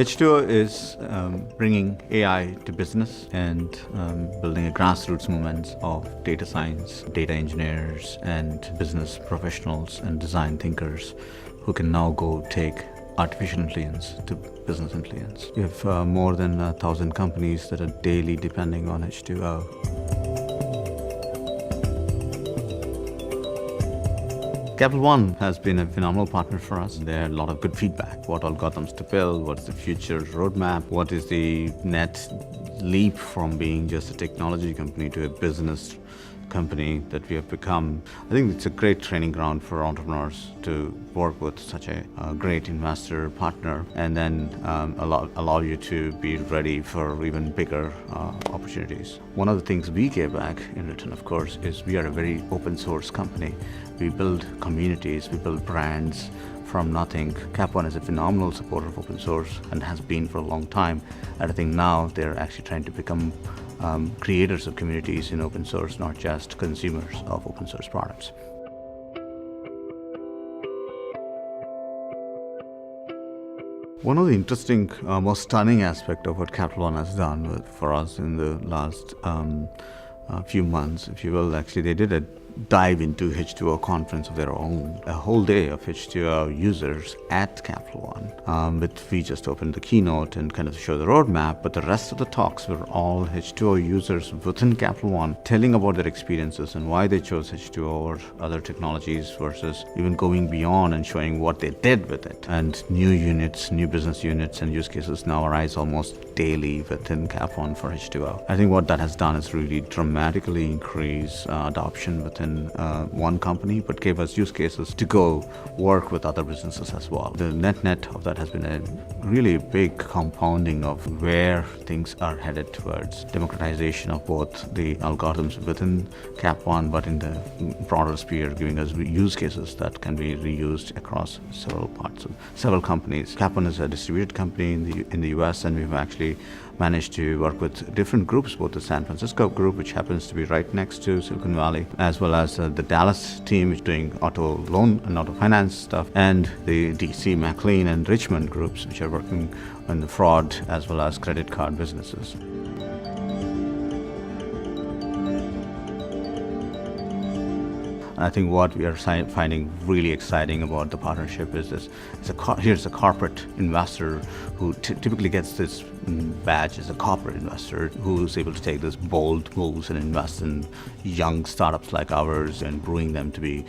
H2O is bringing AI to business and building a grassroots movement of data science, data engineers, and business professionals and design thinkers who can now go take artificial intelligence to business intelligence. We have more than 1,000 companies that are daily depending on H2O. Capital One has been a phenomenal partner for us. There are a lot of good feedback. What algorithms to build, what's the future roadmap, what is the net leap from being just a technology company to a business company that we have become. I think it's a great training ground for entrepreneurs to work with such a great investor partner and then allow you to be ready for even bigger opportunities. One of the things we gave back in return, of course, is we are a very open source company. We build communities, we build brands from nothing. Cap One is a phenomenal supporter of open source and has been for a long time. And I think now they're actually trying to become creators of communities in open source, not just consumers of open source products. One of the interesting, most stunning aspect of what Capital One has done for us in the last few months, if you will, actually they did a dive into H2O conference of their own, a whole day of H2O users at Capital One. We just opened the keynote and kind of show the roadmap, but the rest of the talks were all H2O users within Capital One telling about their experiences and why they chose H2O or other technologies versus even going beyond and showing what they did with it. And new units, new business units and use cases now arise almost daily within Cap One for H2O. I think what that has done is really dramatically increase adoption within one company, but gave us use cases to go work with other businesses as well. The net of that has been a really big compounding of where things are headed towards democratization of both the algorithms within Cap One, but in the broader sphere, giving us use cases that can be reused across several parts of several companies. Cap One is a distributed company in the US, and we've actually managed to work with different groups, both the San Francisco group, which happens to be right next to Silicon Valley, as well as the Dallas team, which is doing auto loan and auto finance stuff, and the DC, McLean, and Richmond groups, which are working on the fraud as well as credit card businesses. I think what we are finding really exciting about the partnership is this. Here's a corporate investor who typically gets this badge as a corporate investor who is able to take this bold moves and invest in young startups like ours and brewing them to be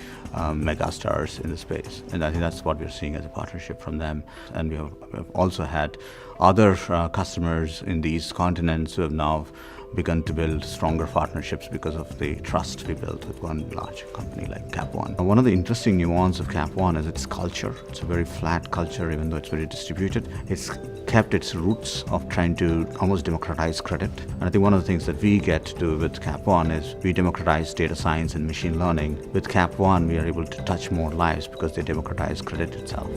mega stars in the space. And I think that's what we're seeing as a partnership from them. And we have also had other customers in these continents who have now begun to build stronger partnerships because of the trust we built with one large company like Cap One. One of the interesting nuances of Cap One is its culture. It's a very flat culture, even though it's very distributed. It's kept its roots of trying to almost democratize credit. And I think one of the things that we get to do with Cap One is we democratize data science and machine learning. With Cap One, we are able to touch more lives because they democratize credit itself.